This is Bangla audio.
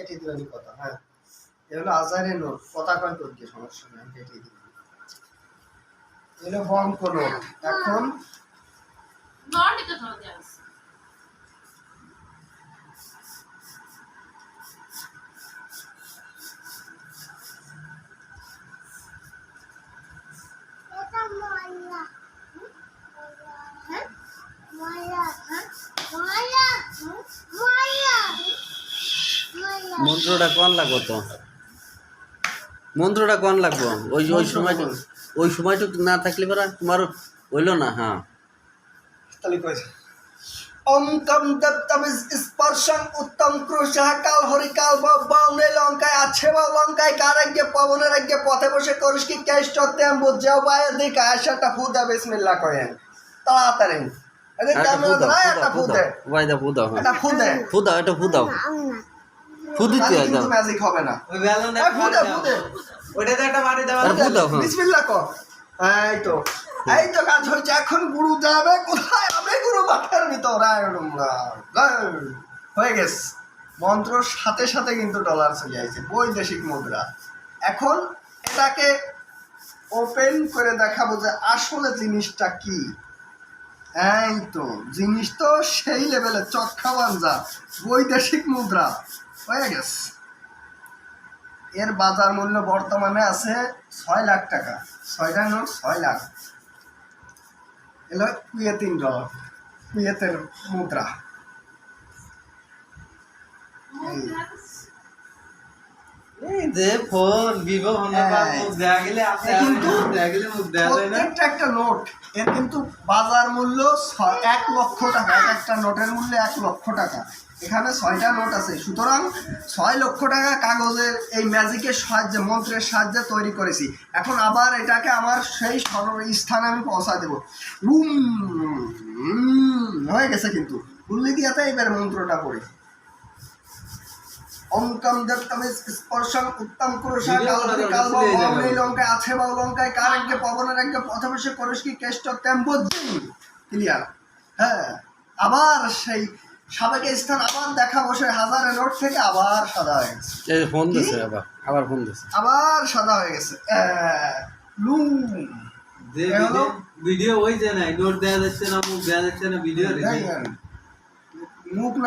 কেটে দিবেন কথা। হ্যাঁ, এ হলো আজারের নোট, কথা কয় তোর কি সমস্যা নেই, আমি কেটে দিই। এলো বঙ্ক নোট। এখন নটিকে ধরে দেওয়া আছে। মন্ত্রটা কোন লাগবো তো? মন্ত্রটা কোন লাগবো? ওই সময়টুকু না থাকলে পরা তোমার হইলো না। হ্যাঁ, তাহলে কইছে ওম কম দত্তমিস স্পর্শং উত্তম ক্রুশাহ কাল হরিকাল বাউনে লঙ্কায় আছে বা লঙ্কায় কারাগ্যে পবনের আগে পথে বসে করিস কি কেষ্টতে বুঝাও বায়ে দিক আয়সাটা ফুদা বিসমিল্লাহ করেন তাড়াতাড়ি। আরে ক্যামেরা ধরা একটা ফুদে ওয়াইদা ফুদাও। এটা ফুদে ফুদাও, এটা ফুদাও। ফুদিতে কিন্তু দাও। ম্যাজিক হবে না। ওই বেলুন ফুদে ফুদে ওইটাতে একটা বাড়ি দেওয়া আর ফুদাও। হ্যাঁ, বিসমিল্লাহ কর। এই তো কাজ হয়েছে। এখন গুরু যাবে কোথায়? আমি গুরু বাটার ভিতর হয়ে গেছে। মন্ত্রর সাথে সাথে কিন্তু ডলার চলে আসছে, বৈদেশিক মুদ্রা। এখন এটাকে ওপেন করে দেখাবো যে আসলে জিনিসটা কি। এই তো জিনিস তো সেই লেভেলে চক্ষাবান যা বৈদেশিক মুদ্রা হয়ে গেছে। এর বাজার মূল্য বর্তমানে আছে 6 লাখ টাকা। 6টা নোট 6 লাখ। এলো কুয়েতিন ডলার, কুয়েতের মুদ্রা। এই যে ফোন ভিভো হন্ডা মুখ দেয়া গেলে আপনি কিন্তু দেয়া গেলে মুখ দেয়া যায় না। প্রত্যেকটা একটা নোট এর কিন্তু বাজার মূল্য 1 লক্ষ টাকা। একটা নোটের মূল্য 1 লক্ষ টাকা। এখানে 6টা নোট আছে, সুতরাং 6 লক্ষ টাকা কাগজের এই ম্যাজিকের সাহায্যে, মন্ত্রের সাহায্যে তৈরি করেছি। এখন আবার এটাকে আমার সেই স্থানে আমি পৌঁছা দেবো। হয়ে গেছে কিন্তু উল্লি দিয়াতে এবার মন্ত্রটা পড়ি। অঙ্কম দত্তমিস স্পর্শং উত্তম ক্রুশাহ কাল বাউনে লঙ্কায় আছে বা লঙ্কায় কারাগ্যে পবনের আগে পথে বসে করিস কি কেষ্ট তেম্বুদ্দিন। ক্লিয়ার? হ্যাঁ, আবার সেই সাবেক স্থান আবার দেখা বসে হাজারের নোট থেকে আবার সাদা হয়ে গেছে। এই ফোন দিছে আবার ফোন দিছে। আবার সাদা হয়ে গেছে। যে ভিডিও ওই যে নাই নোট দেয়া যাচ্ছে না, মুখ দেয়া যাচ্ছে না, ভিডিও মুখ না